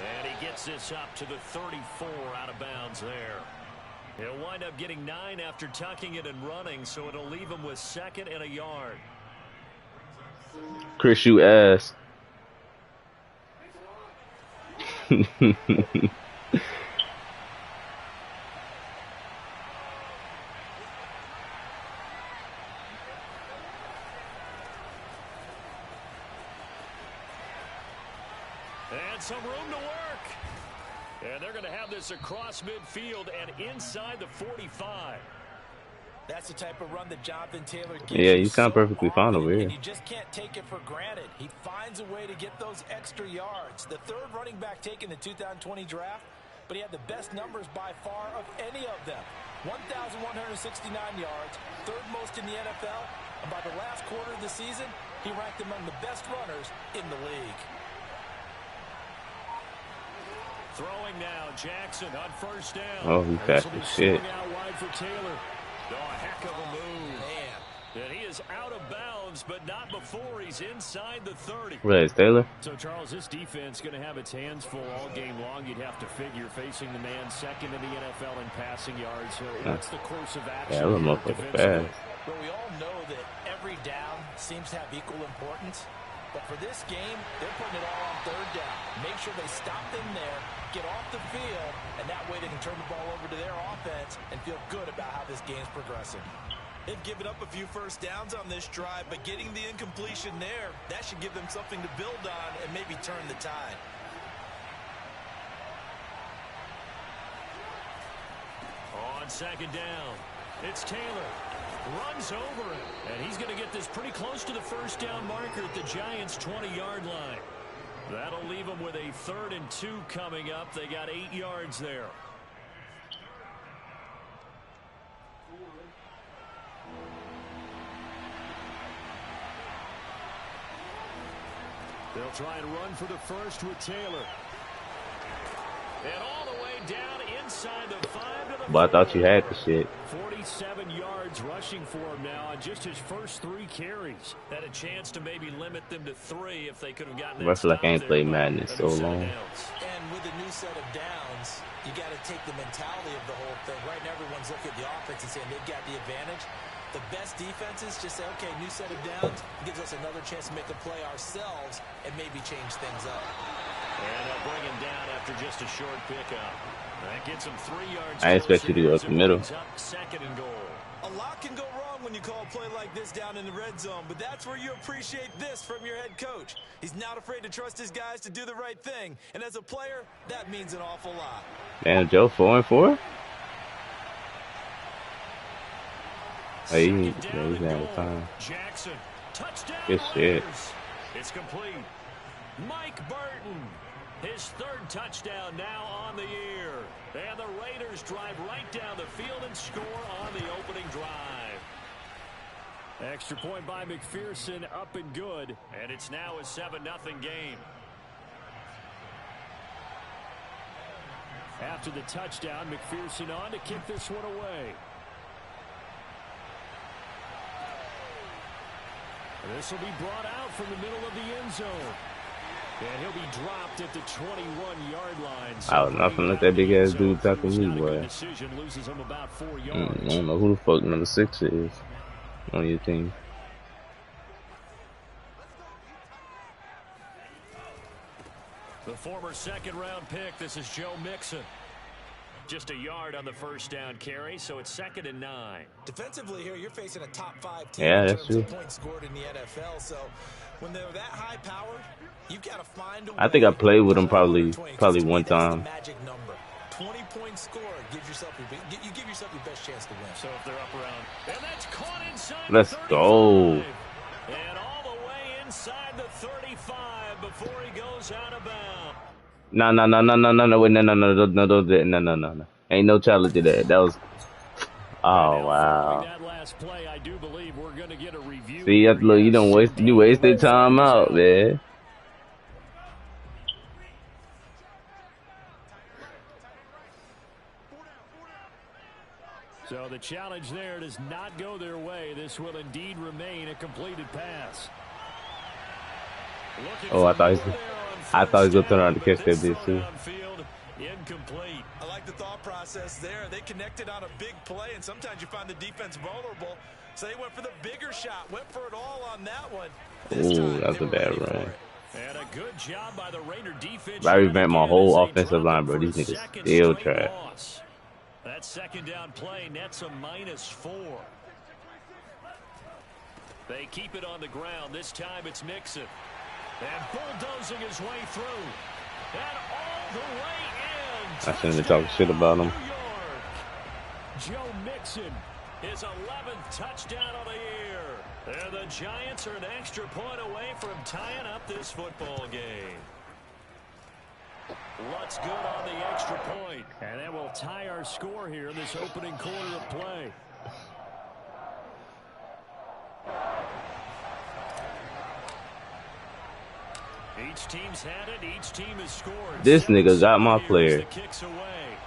And he gets this up to the 34 out of bounds there. He'll wind up getting 9 after tucking it and running, so it'll leave him with 2nd and a yard. Chris, you ass. And some room to work. And they're going to have this across midfield and inside the 45. That's the type of run that Jonathan Taylor gives. Yeah, you sound perfectly fine over here. You just can't take it for granted. He finds a way to get those extra yards. The 3rd running back taken in the 2020 draft, but he had the best numbers by far of any of them. 1,169 yards, 3rd most in the NFL, and by the last quarter of the season, he ranked among the best runners in the league. Throwing now, Jackson on 1st down. Oh, he fast as shit. Out wide for Taylor. Oh, a heck of a move. Man. And he is out of bounds, but not before he's inside the 30. Where is Taylor? So, Charles, this defense going to have its hands full all game long. You'd have to figure facing the man 2nd in the NFL in passing yards. So what's the course of action? Yeah, that motherfucker fast. But we all know that every down seems to have equal importance. But for this game, they're putting it all on 3rd down. Make sure they stop them there, get off the field, and that way they can turn the ball over to their offense and feel good about how this game's progressing. They've given up a few 1st downs on this drive, but getting the incompletion there, that should give them something to build on and maybe turn the tide. On 2nd down, it's Taylor. Runs over it, and he's going to get this pretty close to the 1st down marker at the Giants' 20-yard line. That'll leave them with a 3rd and 2 coming up. They got 8 yards there. They'll try and run for the 1st with Taylor. And all the way down inside the 5 to the But I thought you had the shit. 47 yards rushing for him now on just his first 3 carries. Had a chance to maybe limit them to 3 if they could have gotten I feel like I ain't played Madden in so long. And with a new set of downs, you got to take the mentality of the whole thing. Right now, everyone's looking at the offense and saying they've got the advantage. The best defenses just say, okay, new set of downs. It gives us another chance to make a play ourselves and maybe change things up. And they'll bring him down after just a short pickup. That gets him 3 yards. I expect you to go up the middle. 2nd and goal. A lot can go wrong when you call a play like this down in the red zone, but that's where you appreciate this from your head coach. He's not afraid to trust his guys to do the right thing, and as a player, that means an awful lot. Damn, Joe, 4-4? Oh, he's out of time. Jackson, touchdown. Good shit. It's complete. Mike Burton, his 3rd touchdown now on the year. And the Raiders drive right down the field and score on the opening drive. Extra point by McPherson, up and good. And it's now a 7-0 game. After the touchdown, McPherson on to kick this one away. This will be brought out from the middle of the end zone. And he'll be dropped at the 21-yard line. I was not gonna let that big ass dude tackle me, boy. Loses him about 4 yards. I don't know who the fuck number 6 is on your team. The former 2nd-round pick, this is Joe Mixon. Just a yard on the 1st down carry, so it's 2nd and 9. Defensively here, you're facing a top 5 team yeah, in that's terms true. of points scored in the NFL. So when they're that high powered, you've got to find a way. I think I played with him probably one time. Magic number. 20 points scored gives yourself you give yourself your best chance to win. So if they're up around, and that's caught inside. Let's go. And all the way inside the 35 before he goes out of bounds. No, wait, no. Ain't no challenge to that. That was. Oh wow. That last play, I do believe we're going to get a review. See, look, you wasted time out, man. So the challenge there does not go their way. This will indeed remain a completed pass. Oh, I thought he was. I thought he was first gonna turn around down, to but catch that this throw bitch too. downfield, incomplete. I like the thought process there. They connected on a big play, and sometimes you find the defense vulnerable. So they went for the bigger shot, went for it all on that one. This Ooh, time, that was they a were bad ready for run. it. And a good job by the Raider defense. I Yet revamped my again whole as they offensive drop line, it bro. for These a niggas second still straight trash. loss. That second down play nets a -4. They keep it on the ground. This time it's Mixon. And bulldozing his way through. And all the way in. I shouldn't have been talking shit about him. New York. Joe Mixon, his 11th touchdown of the year. And the Giants are an extra point away from tying up this football game. Looks good on the extra point. And that will tie our score here in this opening quarter of play. Each team's had it. Each team has scored. This nigga got my player. The kicks away.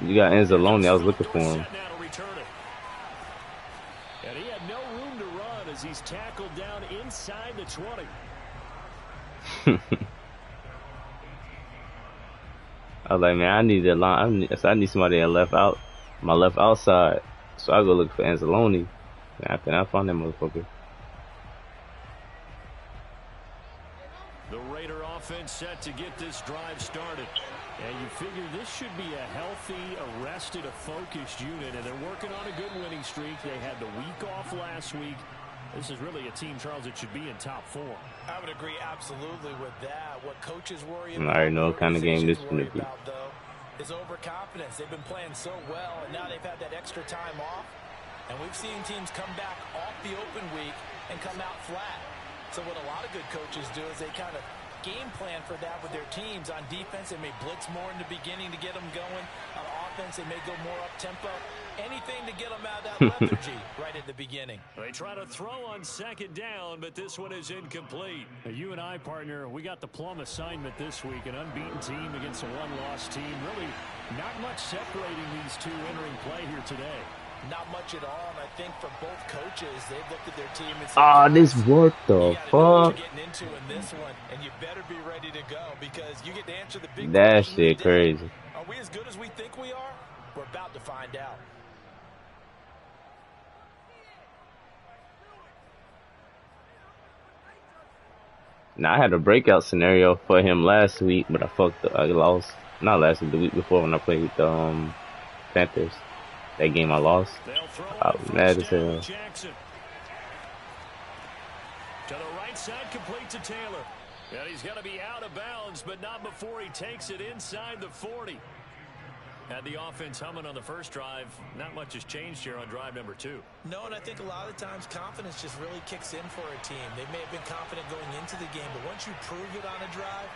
You got Anzalone. I was looking for him. And he had no room to run as he's tackled down inside the 20. I was like, man, I need that line. I need somebody that left out, my left outside. So I go look for Anzalone. And I cannot find that motherfucker. The Raider offense set to get this drive started. And you figure this should be a healthy, arrested, a focused unit. And they're working on a good winning streak. They had the week off last week. This is really a team, Charles, that should be in top 4. I would agree absolutely with that. What coaches worry I about, already know what kind of game this is going to be. Though, is overconfidence. They've been playing so well, and now they've had that extra time off. And we've seen teams come back off the open week and come out flat. So what a lot of good coaches do is they kind of game plan for that with their teams. On defense, they may blitz more in the beginning to get them going. On offense, they may go more up-tempo. Anything to get them out of that lethargy right at the beginning. They try to throw on second down, but this one is incomplete. Now, you and I, partner, we got the plum assignment this week. An unbeaten team against a one-loss team. Really not much separating these two entering play here today. Not much at all, and I think for both coaches, they've looked at their team and said, Ah, this what the fuck? Getting into in this one, and you better be ready to go because you get to answer the big That question shit crazy. Are we as good as we think we are? We're about to find out. Now I had a breakout scenario for him last week, but I lost. Not last week, the week before when I played the Panthers. That game I lost. I was mad as hell. Jackson. To the right side, complete to Taylor. And he's going to be out of bounds, but not before he takes it inside the 40. Had the offense humming on the first drive. Not much has changed here on drive number 2. No, and I think a lot of times confidence just really kicks in for a team. They may have been confident going into the game, but once you prove it on a drive,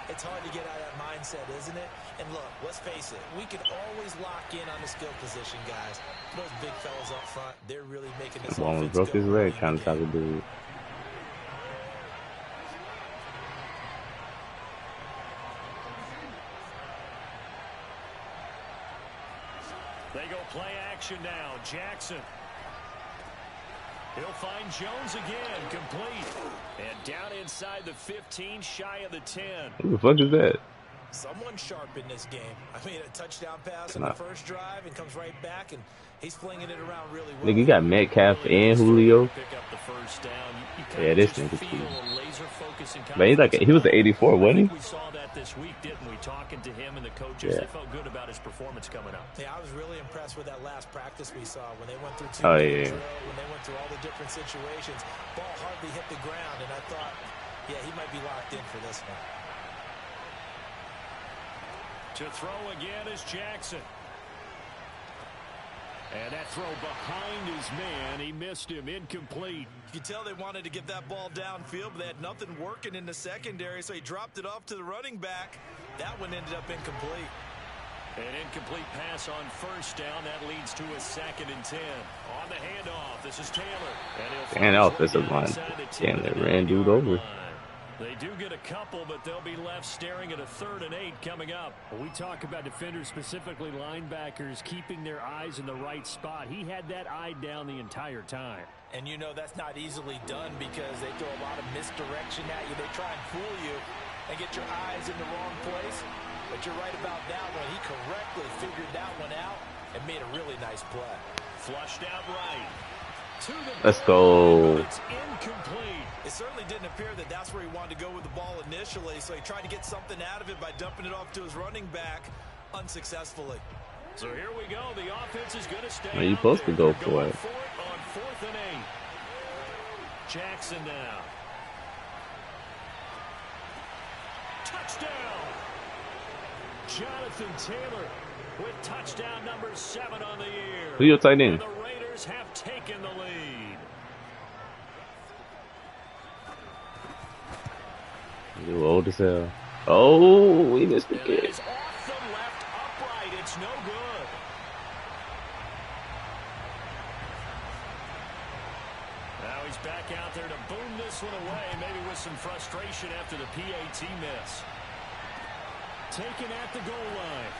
it's hard to get out of that mindset, isn't it? And look, let's face it, we can always lock in on the skill position, guys. Those big fellas up front, they're really making this offense broke his go leg early trying in to the talk to game. dude. They go play action now. Jackson. He'll find Jones again, complete. And down inside the 15, shy of the 10. Who the fuck is that? Someone sharp in this game. I mean, a touchdown pass in the first drive and comes right back, and he's flinging it around really well. Nigga, you got Metcalf and Julio. Pick up the first down. Yeah, this nigga too. But he's like he was an 84, wasn't he? We saw that this week, didn't we? Talking to him and the coaches, they felt good about his performance coming up. Yeah, I was really impressed with that last practice we saw when they went through Oh, two-minute yeah. drill, when they went through all the different situations. Ball hardly hit the ground, and I thought, yeah, he might be locked in for this one. To throw again is Jackson. And that throw behind his man. He missed him. Incomplete. You can tell they wanted to get that ball downfield, but they had nothing working in the secondary, so he dropped it off to the running back. That one ended up incomplete. An incomplete pass on first down. That leads to a 2nd and 10. On the handoff, this is Taylor. And offensive line. Damn, they ran dude over. They do get a couple, but they'll be left staring at a 3rd and 8 coming up. When we talk about defenders, specifically linebackers, keeping their eyes in the right spot. He had that eye down the entire time. And you know that's not easily done because they throw a lot of misdirection at you. They try and fool you and get your eyes in the wrong place. But you're right about that one. He correctly figured that one out and made a really nice play. Flushed out right. Let's go. It's incomplete. It certainly didn't appear that that's where he wanted to go with the ball initially, so he tried to get something out of it by dumping it off to his running back unsuccessfully. So here we go. The offense is going to stay. Are you supposed to go for it? On 4th and 8. Jackson now. Touchdown. Jonathan Taylor with touchdown number 7 on the year. Who your tight end? The Raiders have taken the lead. You old as hell. Oh, we missed the It kick. is off the left upright. It's no good. Now he's back out there to boom this one away, maybe with some frustration after the PAT miss. Taken at the goal line.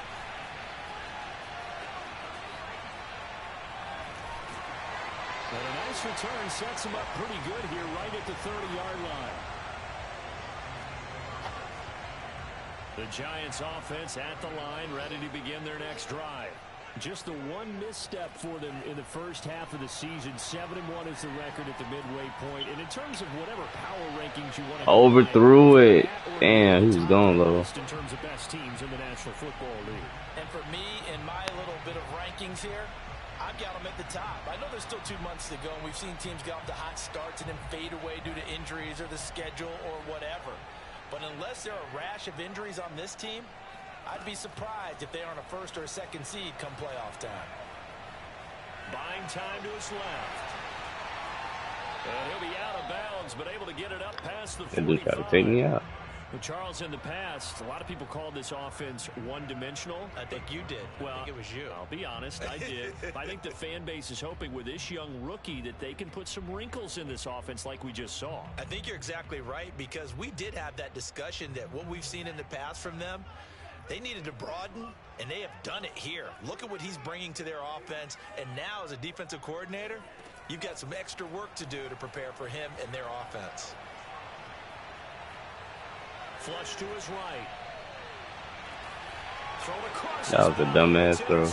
And a nice return sets him up pretty good here right at the 30-yard line. The Giants offense at the line, ready to begin their next drive. Just the one misstep for them in the first half of the season. 7-1 is the record at the midway point. And in terms of whatever power rankings you want to overthrew it. Damn, he was going low. In terms of best teams in the National Football League. And for me, in my little bit of rankings here, I've got them at the top. I know there's still 2 months to go, and we've seen teams get off to hot starts and then fade away due to injuries or the schedule or whatever. But unless there are a rash of injuries on this team, I'd be surprised if they aren't a 1st or a 2nd seed come playoff time. Buying time to his left. And he'll be out of bounds, but able to get it up past the 45. They just got to take me out. Well, Charles, in the past, a lot of people called this offense one-dimensional. I think you did. Well, I think it was you. I'll be honest, I did. I think the fan base is hoping with this young rookie that they can put some wrinkles in this offense like we just saw. I think you're exactly right, because we did have that discussion that what we've seen in the past from them, they needed to broaden, and they have done it here. Look at what he's bringing to their offense, and now as a defensive coordinator, you've got some extra work to do to prepare for him and their offense. Flush to his right. Thrown across. That was a dumbass throw.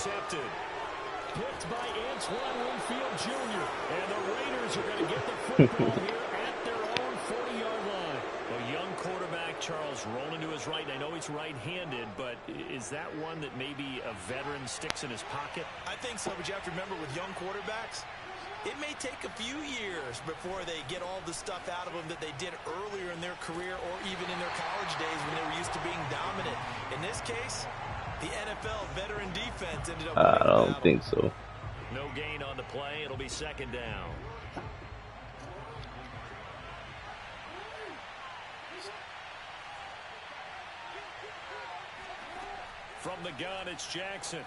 Picked by Antoine Winfield Jr. And the Raiders are going to get the football here at their own 40-yard line. A young quarterback, Charles, rolling to his right. I know he's right-handed, but is that one that maybe a veteran sticks in his pocket? I think so, but you have to remember with young quarterbacks, it may take a few years before they get all the stuff out of them that they did earlier in their career or even in their college days when they were used to being dominant. In this case, the NFL veteran defense ended up winning I don't think so. No gain on the play. It'll be 2nd down. From the gun, it's Jackson.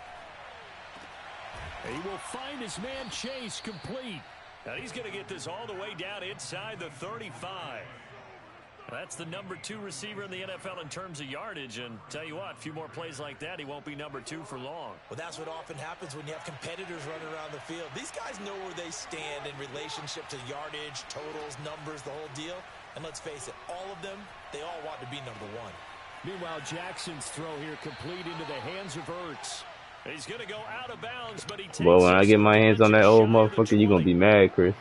He will find his man Chase complete. And he's going to get this all the way down inside the 35. That's the number 2 receiver in the NFL in terms of yardage. And tell you what, a few more plays like that, he won't be number 2 for long. Well, that's what often happens when you have competitors running around the field. These guys know where they stand in relationship to yardage, totals, numbers, the whole deal. And let's face it, all of them, they all want to be number 1. Meanwhile, Jackson's throw here complete into the hands of Ertz. He's going to go out of bounds, but he takes Well, when I get my hands on that old motherfucker, you're going to be mad, Chris.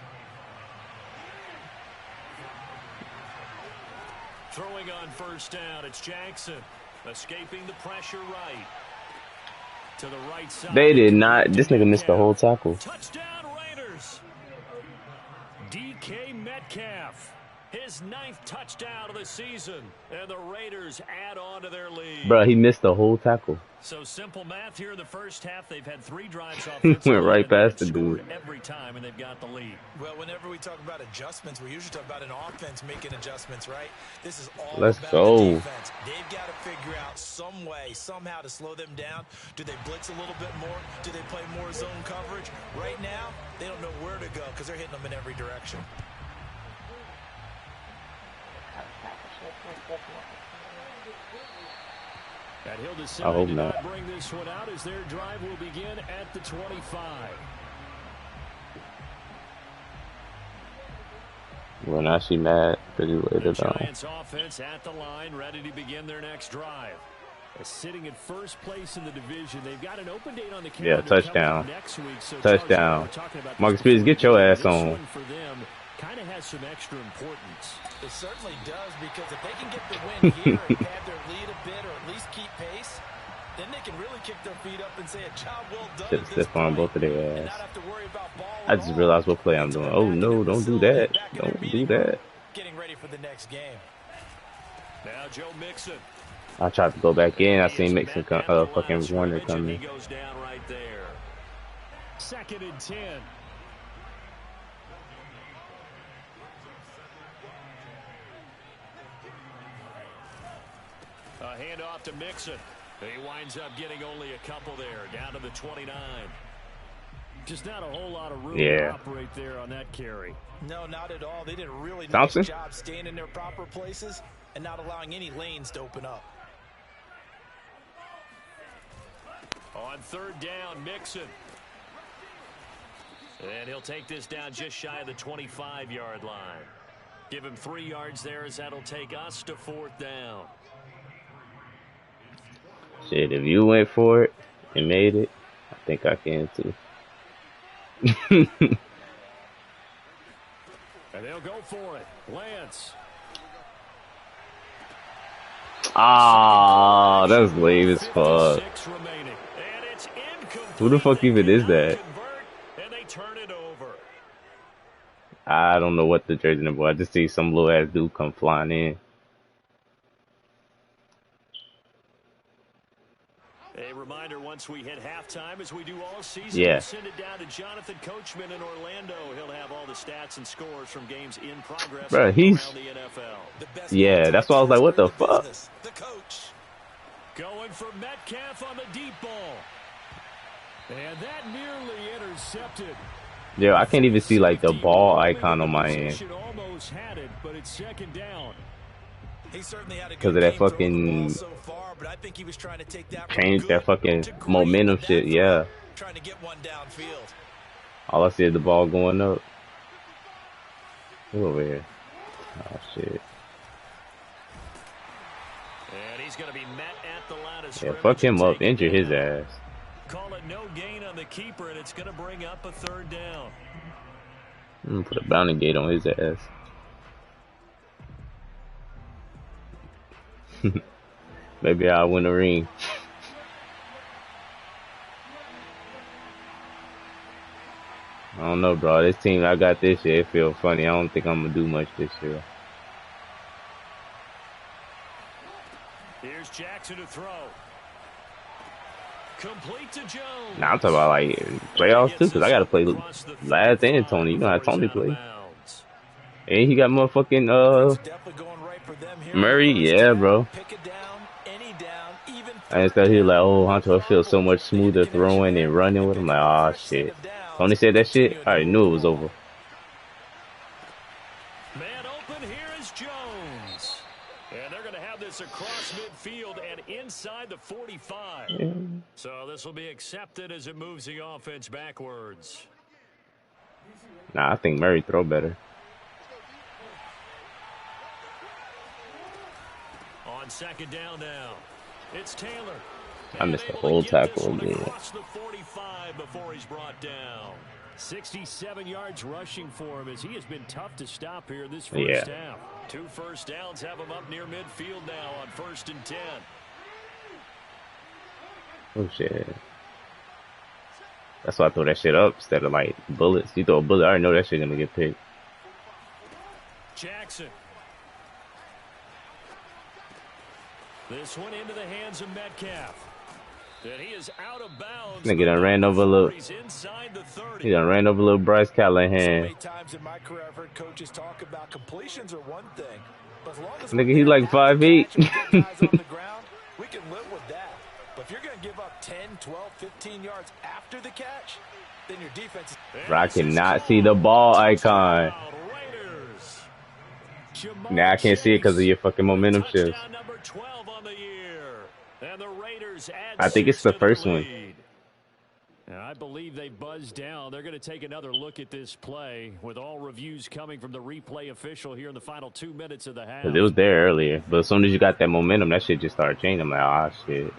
Throwing on 1st down, it's Jackson. Escaping the pressure right. To the right side. They did not. This nigga missed the whole tackle. Touchdown Raiders. DK Metcalf. His 9th touchdown of the season. And the Raiders add on to their lead. Bro, he missed the whole tackle. So simple math here in the first half. They've had 3 drives off. He went right past the dude. Every time, and they've got the lead. Well, whenever we talk about adjustments, we usually talk about an offense making adjustments, right? This is all Let's about go. the defense. They've got to figure out some way, somehow to slow them down. Do they blitz a little bit more? Do they play more zone coverage? Right now, they don't know where to go because they're hitting them in every direction. And he'll I decide hope to not. not bring this one out as their drive will begin at the 25. When I see Matt, pretty The later on. Giants offense at the line, ready to begin their next drive. Sitting in first place in the division. They've got an open date on the Yeah, calendar coming touchdown. up next week. So Touchdown. we're talking about Marcus this Peters, before get the your game. ass This on. one for them kind of has some extra importance. It certainly does, because if they can get the win here and pad their lead a bit or at least keep pace, then they can really kick their feet up and say a job well done Should at have this stiff on point, both of their and ass. not have to worry about ball I at just all. realized what play I'm Until doing. they're Oh back in no, their don't do facility, that. back in their Don't do meeting room, that. getting ready for the next game. Now Joe Mixon. I tried to go back in. I He seen is Mixon met come, at the line fucking of Warner scrimmage, and he coming. goes down right there. 2nd and 10. A handoff to Mixon. He winds up getting only a couple there, down to the 29. Just not a whole lot of room Yeah. to operate there on that carry. No, not at all. They did a really Thompson? nice job staying in their proper places and not allowing any lanes to open up. On 3rd down, Mixon. And he'll take this down just shy of the 25-yard line. Give him 3 yards there, as that'll take us to 4th down. Shit, if you went for it and made it, I think I can too. And they'll go for it. Lance. Ah, that's lame as fuck. 56 remaining. And it's incomplete. Who the fuck even is that? Convert, and they turn it over. I don't know what the jersey number was. I just see some little ass dude come flying in. A reminder, once we hit halftime, as we do all season, Yeah. we'll send it down to Jonathan Coachman in Orlando. He'll have all the stats and scores from games in progress Bruh, he's- around the NFL. The best Yeah, that's why I was like, what the in the fuck? business, the coach. Going for Metcalf on the deep ball. And that nearly intercepted. Yeah, I can't even see like the Safety ball rolling icon into on my end. position, almost had it, but it's 2nd down. He certainly had a 'Cause good of that game throwing the fucking ball so far, but I think he was trying to take that from Change that good fucking to great momentum with that shit, throw, yeah. Trying to get one downfield. All I see is the ball going up. Who over here? Oh shit. And he's going to be met at the line of Yeah, scrimmage. fuck him and up. taken Injure his down. ass. Call it no gain on the keeper, and it's going to bring up a 3rd down. Put a bounty gate on his ass. Maybe I'll win a ring. I don't know, bro. This team I got this year, it feel funny. I don't think I'm gonna do much this year. Here's Jackson to throw. Complete to Jones. Now I'm talking about like playoffs too, cause I gotta play Laz and Tony. You know how Tony play. And he got motherfucking Definitely going right for them here. Murray, yeah, bro. Pick it down, any down, even I just thought he was like, oh, Hunter feels so much smoother throwing and running with him. Like, oh shit. Tony said that shit. I already knew it was over. Man open, here is Jones. And they're going to have this across midfield and inside the 45. Yeah. So this will be accepted as it moves the offense backwards. Nah, I think Murray throw better. On 2nd down now, it's Taylor. I missed the whole tackle again. Across the 45 before he's brought down. 67 yards rushing for him, as he has been tough to stop here this first half. 2 first downs have him up near midfield now on 1st and 10. Oh shit. That's why I throw that shit up instead of like bullets. You throw a bullet, I already know that shit gonna get picked. Jackson. This one into the hands of Metcalf. And he is out of bounds. Nigga done ran over a little. He's inside the 30. He done ran over little Bryce So Callahan. many times in my career I've heard coaches talk about completions are one thing, but as long as Nigga, we're he like getting after 5'8". catch and we get guys on the ground, we can live with that. But if you're going to give up 10, 12, 15 yards after the catch, then your defense is... Bro, I cannot see the ball icon. Raiders. Nah, I can't see it because of your fucking momentum shifts. Touchdown number 12 on the year. And the Raiders add I think 6 it's the to their first one. lead. And I believe they buzzed down. They're going to take another look at this play with all reviews coming from the replay official here in the final 2 minutes of the half. Cause it was there earlier, but as soon as you got that momentum, that shit just started changing. I'm like, ah, shit.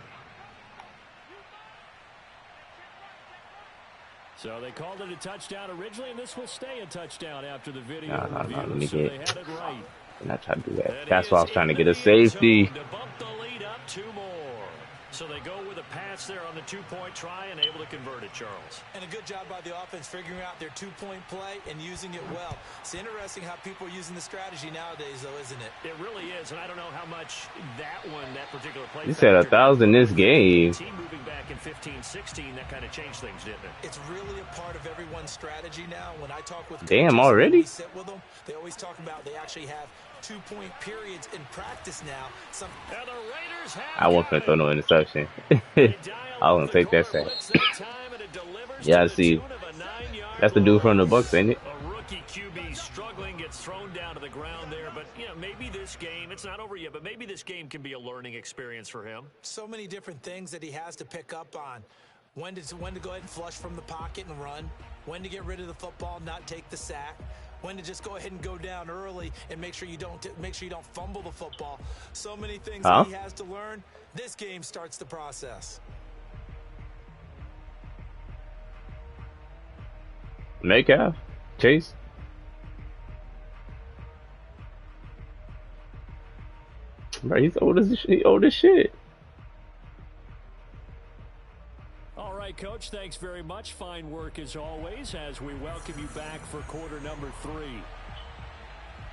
So they called it a touchdown originally, and this will stay a touchdown after the video Nah, let review. me So get. they had it right. And I tried to do that. And That's he why I is was trying to in get a the end safety. zone to bump the lead up 2 more. So they go with a pass there on the 2-point try and able to convert it, Charles. And a good job by the offense figuring out their 2-point play and using it well. It's interesting how people are using the strategy nowadays, though, isn't it? It really is, and I don't know how much that particular play. You said 1,000 this game. Team moving back in 15-16, that kind of changed things, didn't it? It's really a part of everyone's strategy now. When I talk with Damn, coaches, already? when we sit with them, they always talk about they actually have 2-point periods in practice now. And the Raiders have I wasn't gonna throw no interception. I was gonna take that sack. Yeah, I see. That's the dude from the Bucks, ain't it? A rookie QB struggling, gets thrown down to the ground there. But, you know, maybe this game, it's not over yet, but maybe this game can be a learning experience for him. So many different things that he has to pick up on. When to go ahead and flush from the pocket and run. When to get rid of the football, not take the sack. When to just go ahead and go down early and make sure you don't fumble the football. So many things that he has to learn. This game starts the process. Metcalf, Chase. Bro, he's old as shit. All right, Coach, thanks very much. Fine work as always as we welcome you back for quarter number 3.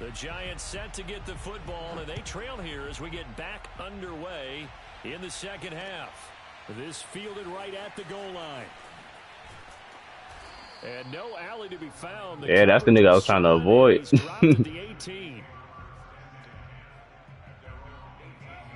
The Giants set to get the football, and they trail here as we get back underway in the second half. This fielded right at the goal line. And no alley to be found. Yeah, that's the nigga I was trying to avoid. The 18.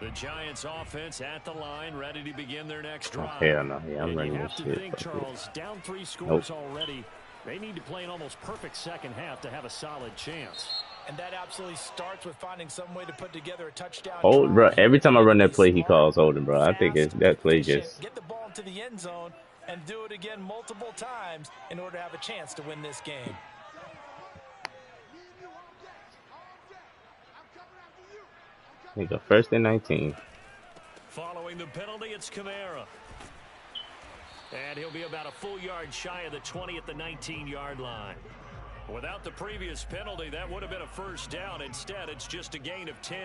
The Giants offense at the line, ready to begin their next drive. Oh, hell no. Yeah, I'm And running you this have to shit. think, Charles, down 3 scores already. They need to play an almost perfect second half to have a solid chance. And that absolutely starts with finding some way to put together a touchdown. Hold, bro. Every time I run that play, he calls holding, bro. I think that play just. Get the ball into the end zone and do it again multiple times in order to have a chance to win this game. He go 1st and 19. Following the penalty, it's Kamara. And he'll be about a full yard shy of the 20 at the 19-yard line. Without the previous penalty, that would have been a first down. Instead, it's just a gain of 10.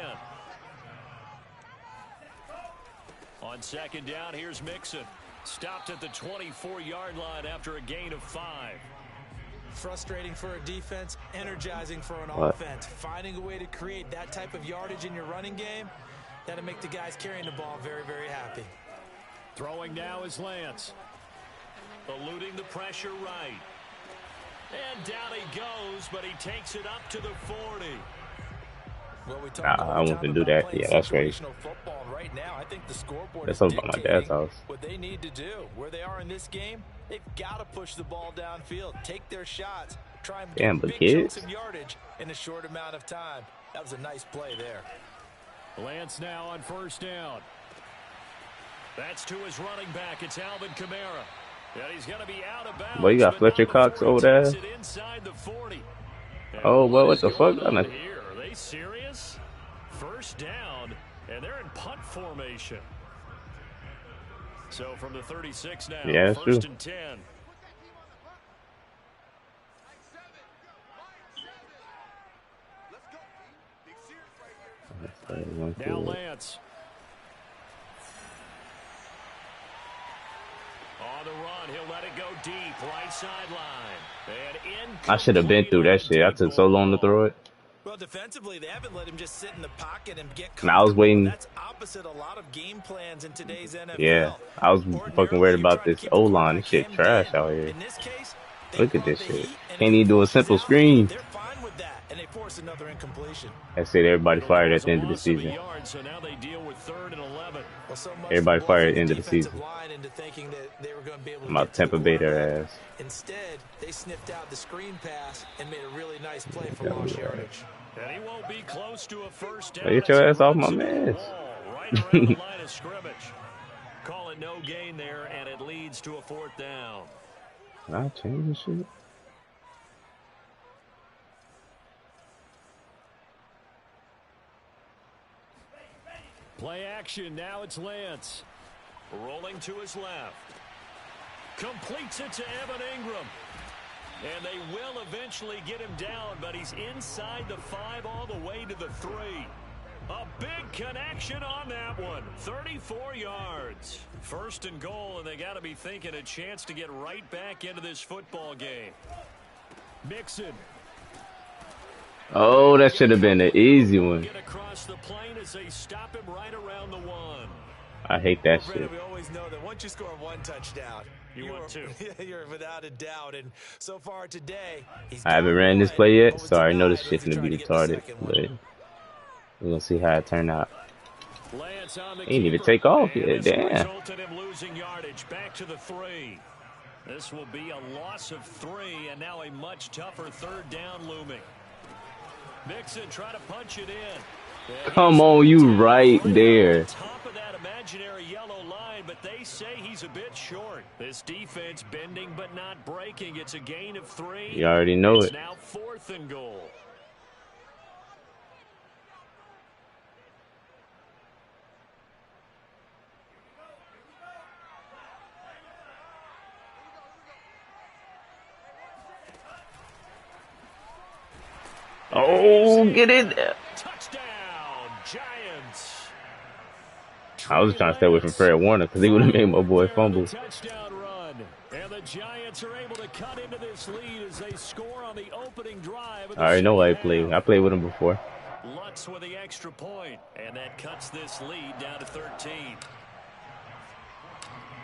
On second down, here's Mixon. Stopped at the 24-yard line after a gain of 5. Frustrating for a defense, energizing for an offense. Finding a way to create that type of yardage in your running game, that'll make the guys carrying the ball very, very happy. Throwing now is Lance. Eluding the pressure right. And down he goes, but he takes it up to the 40. Well, we I want to do that. Yeah, that's right. Football right now, I think the scoreboard That's is over by my dad's house. what they need to do. Where they are in this game, they've got to push the ball downfield, take their shots, try and get big chunks of yardage in a short amount of time. That was a nice play there. Lance now on first down. That's to his running back. It's Alvin Kamara. And he's going to be out of bounds. Boy, you got Fletcher Cox over there. Inside the 40. Oh, well, what the fuck? Are they serious? First down, and they're in punt formation. So from the 36 now, yeah, that's first true. and 10. Now Lance. On the run, he'll let it go deep, right sideline. And in I should have been through that shit. I took so long to throw it. Well, defensively, they haven't let him just sit in the pocket and get I was waiting. That's opposite a lot of game plans in today's NFL. Yeah, I was fucking worried about this O-line. This shit trash out here. In this case, look at this shit. Can't even do a simple screen. They're fine with that, and they force another incompletion. That's it. Everybody fired at the end of the season. So now they deal with 3rd and 11. Well, so everybody fired at the end of the season. Into thinking that they were going to be able to about Tampa Bay their ass. Instead, they sniffed out the screen pass and made a really nice play for lost yardage. And he won't be close to a first down. Get your ass off my man. Right around the line of scrimmage. Call it no gain there, and it leads to a 4th down. Can I change this shit? Play action. Now it's Lance. Rolling to his left. Completes it to Evan Ingram. And they will eventually get him down, but he's inside the 5 all the way to the 3. A big connection on that one. 34 yards. 1st and goal, and they got to be thinking a chance to get right back into this football game. Mixon. Oh, that should have been an easy one. Get across the plane as they stop him right around the 1. I hate that shit. We always know that once you score 1 touchdown, you want 2. You're without a doubt. And so far today, I haven't ran this play yet, so I know this shit's gonna be retarded. But we're gonna see how it turn out. He didn't even take off yet. Damn. Resulted in losing yardage back to the 3. This will be a loss of 3, and now a much tougher 3rd down looming. Mixon try to punch it in. Come on, you right there. Top of that imaginary yellow line, but they say he's a bit short. This defense bending but not breaking. It's a gain of 3. You already know it's it. Now 4th and goal. Oh, get in there. Touchdown, Giants. I was trying to stay away from Fred Warner because he would have made my boy fumble. Touchdown run. And the Giants are able to cut into this lead as they score on the opening drive. I already know why he played. I played with him before. Lutz with the extra point, and that cuts this lead down to 13.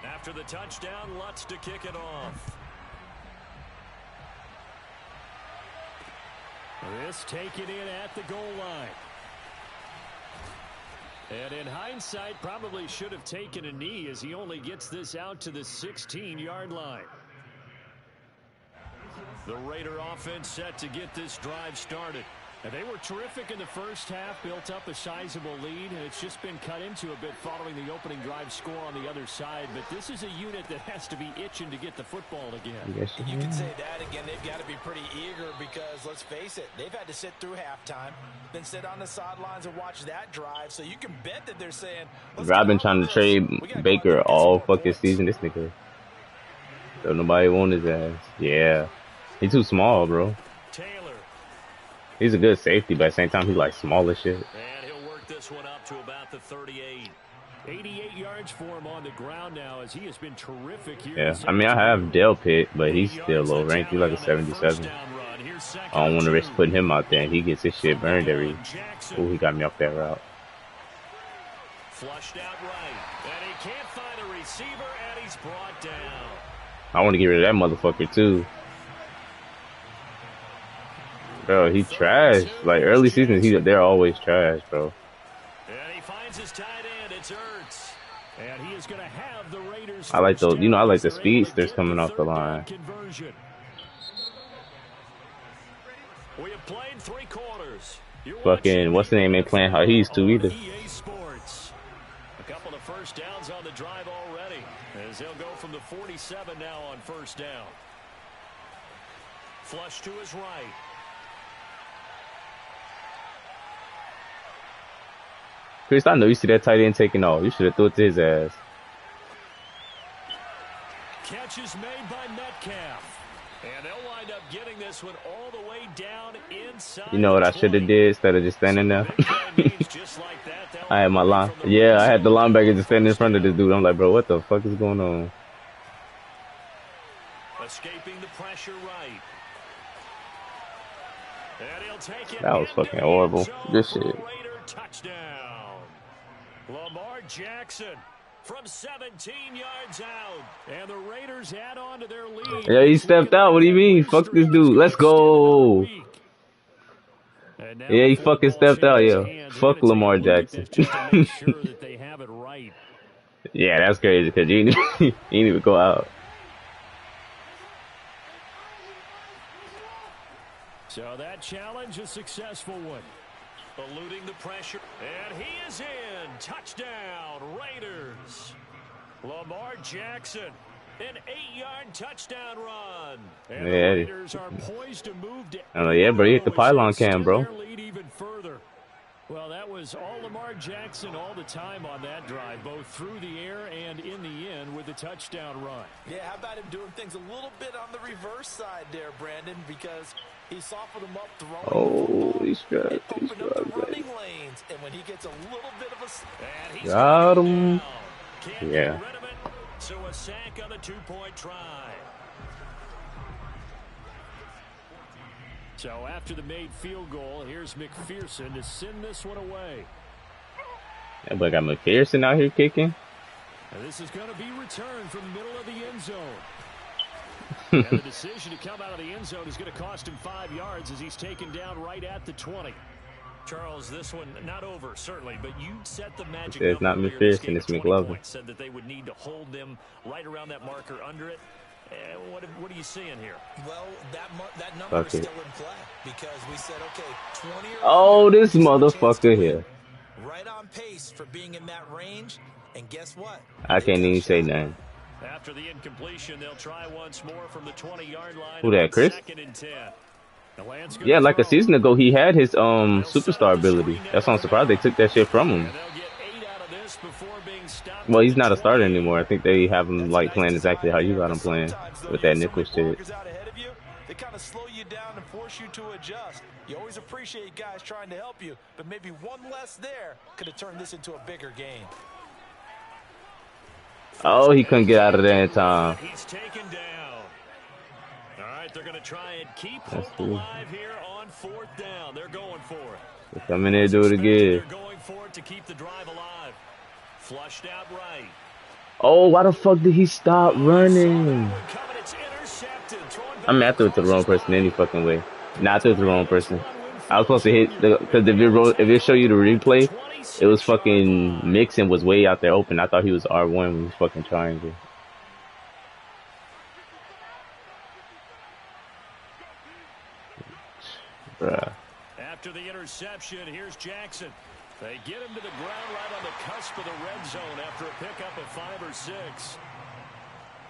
After the touchdown, Lutz to kick it off. This taken in at the goal line. And in hindsight, probably should have taken a knee as he only gets this out to the 16-yard line. The Raider offense set to get this drive started. And they were terrific in the first half, built up a sizable lead, and it's just been cut into a bit following the opening drive score on the other side. But this is a unit that has to be itching to get the football again. You can say that again. They've got to be pretty eager because, let's face it, they've had to sit through halftime, then sit on the sidelines and watch that drive. So you can bet that they're saying, I've been trying to trade Baker all fucking season. This nigga. So nobody want his ass. Yeah. He's too small, bro. He's a good safety, but at the same time, he's like small as shit. And he'll work this one up to about the 38. 88 yards for him on the ground now as he has been terrific here. Yeah, I mean, I have Dale Pitt, but he's still low ranked. He's like a 77. I don't want to risk putting him out there, and he gets his shit burned every... Oh, he got me off that route. Flushed out right, and he can't find a receiver, and he's brought down. I want to get rid of that motherfucker, too. Bro, he trash. Like, early seasons, they're always trash, bro. And he finds his tight end. It's Ertz. And he is going to have the Raiders. I like those, I like the speedsters coming off the line. We have played 3 quarters. Fucking, what's the name ain't playing how he used to either. A couple of first downs on the drive already, as they'll go from the 47 now on first down. Flush to his right. Chris, I know you see that tight end taking off. You should have threw it to his ass. Catch is made by Metcalf. And they'll wind up getting this one all the way down inside. You know what I should have did instead of just standing there? I had my line. Yeah, I had the linebacker just standing in front of this dude. I'm like, bro, what the fuck is going on? Escaping the pressure right. And he'll take it. That was fucking horrible. This shit. Touchdown. Lamar Jackson from 17 yards out. And the Raiders add on to their lead. Yeah, he stepped out. What do you mean? Fuck this dude. Let's go. Yeah, he fucking stepped out, yeah. Fuck Lamar Jackson. Yeah, that's crazy because he didn't even go out. So that challenge, a successful one. Eluding the pressure. And he is in. Touchdown, Raiders. Lamar Jackson. An 8-yard touchdown run. And the Raiders are poised to move to yeah, bro, you hit the pylon cam, bro. their lead even further. Well, that was all Lamar Jackson all the time on that drive, both through the air and in the end with the touchdown run. Yeah, how about him doing things a little bit on the reverse side there, Brandon, because he softened him up throwing Oh, he's good. and opened up the running lanes. And when he gets a little bit of a... Got him. Can't Yeah. get rid of it. So a sack on the 2-point try. So after the made field goal, here's McPherson to send this one away. Yeah, but got McPherson out here kicking. And this is going to be returned from the middle of the end zone. And the decision to come out of the end zone is going to cost him 5 yards as he's taken down right at the 20. Charles, this one not over, certainly, but you set the magic It's not number earlier in this McPherson, game it's at 20 McLovin. points, said that they would need to hold them right around that marker under it. What are you seeing here? Well, that number is Okay. still in play because we said, okay, 20 or Oh, under, this there's no chance to motherfucker win. here. Right on pace for being in that range. And guess what? I They can't even touched say it. nothing. After the incompletion, they'll try once more from the 20-yard line. Who that, Chris? 2nd and 10. The Lance Yeah, like a throw. season ago, he had his superstar ability. That's why I'm surprised they took that shit from him. And they'll get 8 out of this before being stopped. Well, at he's the not a starter 20. anymore. I think they have him like playing Nice exactly how design you there, got him but playing sometimes, though, with you that have so nickel many shit. blockers out ahead of you, they kind of slow you down and force you to adjust. You always appreciate guys trying to help you, but maybe one less there could have turned this into a bigger game. Oh, he couldn't get out of there in time. He's taken down. All right, they're going to try and keep That's hope cool. alive here on 4th down. They're going for it. Come in there, do it again. They're going for it to keep the drive alive. Flushed out right. Oh, why the fuck did he stop running? Coming, it's intercepted. Throwing back I mean, I threw it to the wrong person any fucking way. Nah, I threw it to the wrong person. I was supposed to hit because if it show you the replay, it was fucking Mixon was way out there open. I thought he was R1 when he was fucking triangle. Bruh. After the interception, here's Jackson. They get him to the ground right on the cusp of the red zone after a pickup of 5 or 6.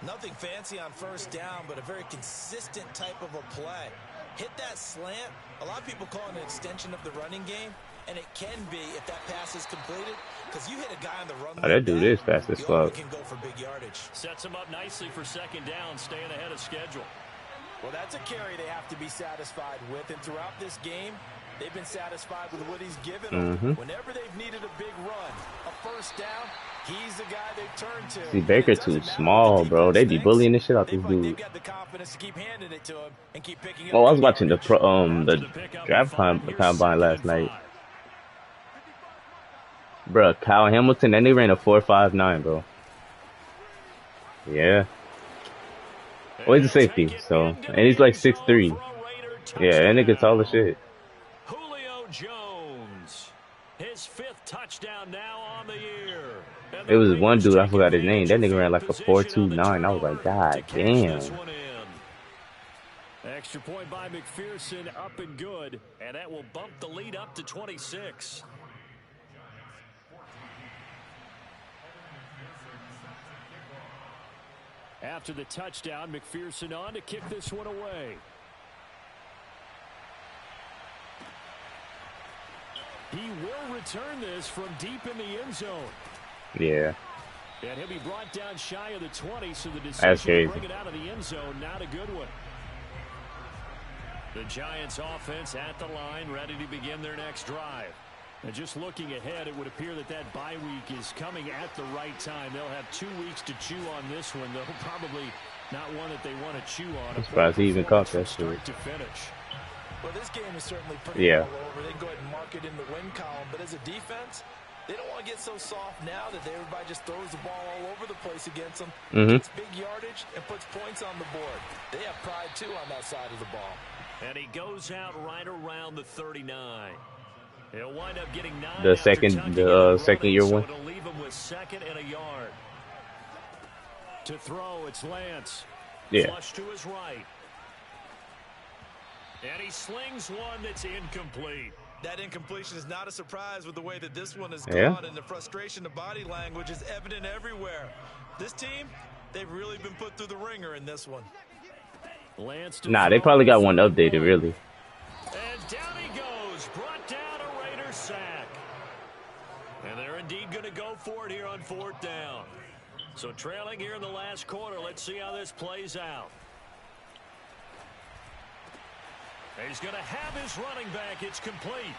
Nothing fancy on 1st down, but a very consistent type of a play. Hit that slant. A lot of people call it an extension of the running game, and it can be if that pass is completed, because you hit a guy on the run. Oh, that dude is fast as you only fuck. can go for big yardage. Sets him up nicely for 2nd down, staying ahead of schedule. Well, that's a carry they have to be satisfied with, and throughout this game, they've been satisfied with what he's given them. Whenever they've needed a big run, a 1st down, he's the guy they turn to. See, Baker too small, bro. They be bullying the shit out this They've dude. got the confidence to keep handing it to him and keep picking up. Oh, I was big watching the yardage. the draft combine last night. Bruh, Kyle Hamilton, and they ran a 4.59, bro. Yeah. Well, he's a safety, so, and he's like 6'3". Yeah, that nigga tall as shit. Julio Jones, his 5th touchdown now on the year. And It was the one Raiders dude, I take forgot his advantage name. That of nigga ran field like a position on the 4.29. I was like, turnover God to catch damn. this one in. Extra point by McPherson, up and good, and that will bump the lead up to 26. After the touchdown, McPherson on to kick this one away. He will return this from deep in the end zone. Yeah. And he'll be brought down shy of the 20, so the That's decision to crazy. bring it out of the end zone, not a good one. The Giants offense at the line, ready to begin their next drive. And just looking ahead, it would appear that that bye week is coming at the right time. They'll have 2 weeks to chew on this one, though probably not one that they want to chew on. I'm surprised he even caught that shit. Start to finish. Well, this game is certainly pretty Yeah. all over. They can go ahead and mark it in the win column, but as a defense, they don't want to get so soft now that everybody just throws the ball all over the place against them. Gets big yardage and puts points on the board. They have pride, too, on that side of the ball. And he goes out right around the 39. He'll wind up getting 9 The after second- tucking the, in and second year running, one. So it'll leave him with 2nd and a yard. To throw, it's Lance. Yeah. Flush to his right. And he slings one that's incomplete. That incompletion is not a surprise with the way that this one has Yeah. gone, and the frustration of body language is evident everywhere. This team, they've really been put through the ringer in this one. Nah, they probably got one updated, really. And down he goes, brought down a Raiders sack. And they're indeed going to go for it here on 4th down. So trailing here in the last quarter, let's see how this plays out. He's going to have his running back. It's complete.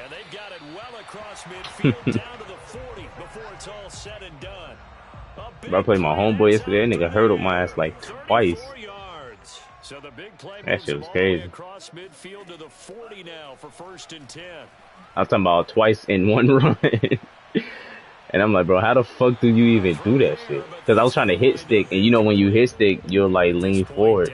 And they've got it well across midfield down to the 40 before it's all said and done. Bro, I played my homeboy yesterday. That nigga hurdled my ass like twice. So the big play That shit was crazy. across midfield to the 40 now for 1st and 10. I'm talking about twice in one run. And I'm like, bro, how the fuck do you even do that shit? Because I was trying to hit stick, and you know when you hit stick, you'll like lean forward.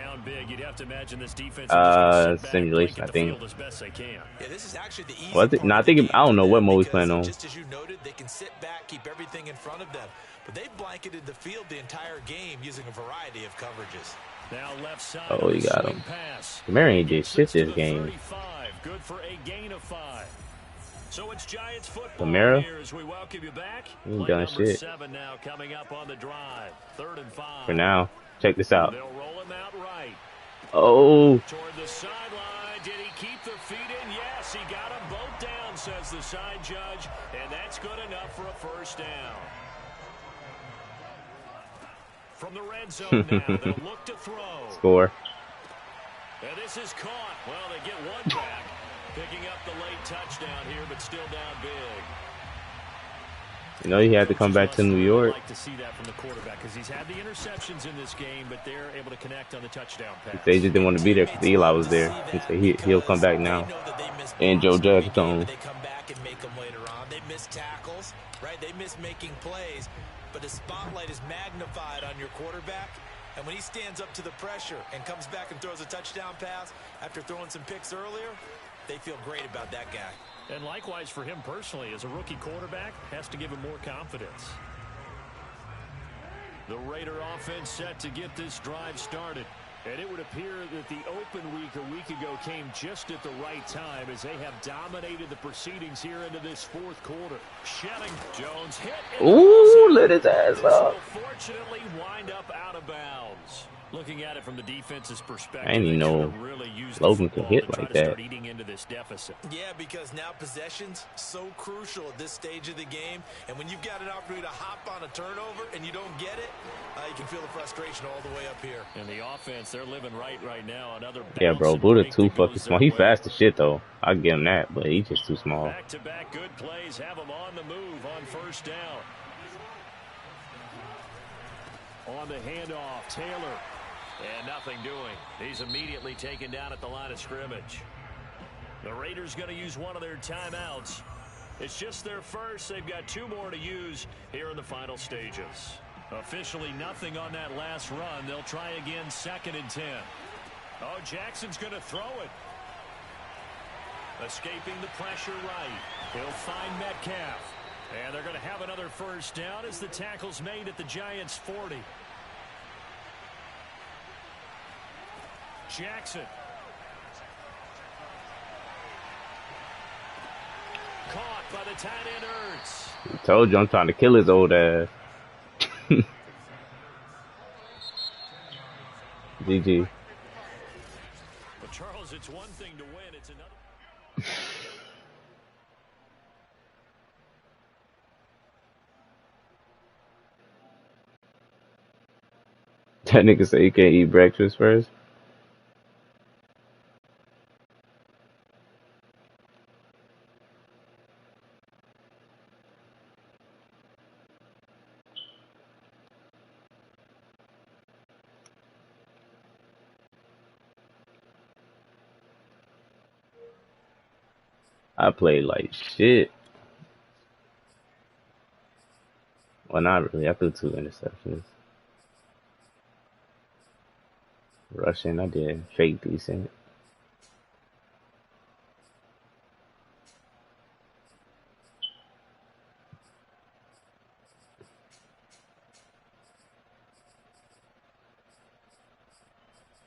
Simulation, I think. Yeah, this is actually the easy Was it? No, I think I don't know what mode he's playing on. Just as you noted, they can sit back, keep everything in front of them. But they've blanketed the field the entire game using a variety of coverages. Now left side. Oh, you got him. Mary ain't did shit this game. Good for a gain of 5. So it's Giants football Camara? here as we welcome you back. He ain't done shit. 7 now coming up on the drive. 3rd and 5. For now, check this out. They'll roll him out right. Oh. Toward the sideline. Did he keep the feet in? Yes, he got them both down, says the side judge. And that's good enough for a 1st down. From the red zone now, they'll look to throw. Score. And this is caught. Well, they get one back. Picking up the late touchdown here, but still down big. You know he had to come back to New York. Like to see that from the quarterback because he's had the interceptions in this game, but they're able to connect on the touchdown pass. They just didn't want to be there because Eli was there. He said he'll come back now. And Joe Jackson. They come back and make them later on. They miss tackles, right? They miss making plays, but the spotlight is magnified on your quarterback. And when he stands up to the pressure and comes back and throws a touchdown pass after throwing some picks earlier, they feel great about that guy. And likewise for him personally, as a rookie quarterback, has to give him more confidence. The Raider offense set to get this drive started. And it would appear that the open week a week ago came just at the right time as they have dominated the proceedings here into this 4th quarter. Shelling Jones hit. Ooh, lit his ass up. Fortunately, wind up out of bounds. Looking at it from the defense's perspective, I didn't even know really Logan could hit like that. Eating into this deficit. Yeah, because now possession's so crucial at this stage of the game. And when you've got an opportunity to hop on a turnover and you don't get it, you can feel the frustration all the way up here. And the offense, they're living right now. Another yeah, bro, Buddha too fucking small. He fast as shit though. I'll give him that, but he's just too small. Back-to-back good plays have him on the move on 1st down. On the handoff, Taylor. And nothing doing. He's immediately taken down at the line of scrimmage. The Raiders going to use one of their timeouts. It's just their first. They've got 2 more to use here in the final stages. Officially nothing on that last run. They'll try again 2nd and 10. Oh, Jackson's going to throw it. Escaping the pressure right. He'll find Metcalf. And they're going to have another 1st down as the tackle's made at the Giants' 40. Jackson. Caught by the tight end Ertz. I told you I'm trying to kill his old ass. GG. But Charles, it's one thing to win, it's another. That nigga say you can't eat breakfast first. I played like shit. Well, not really. I threw 2 interceptions. Rushing, I did fake decent.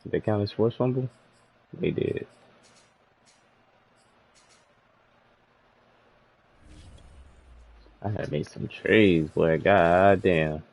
Did they count as forced fumble? They did. I had made some trades, boy. God damn.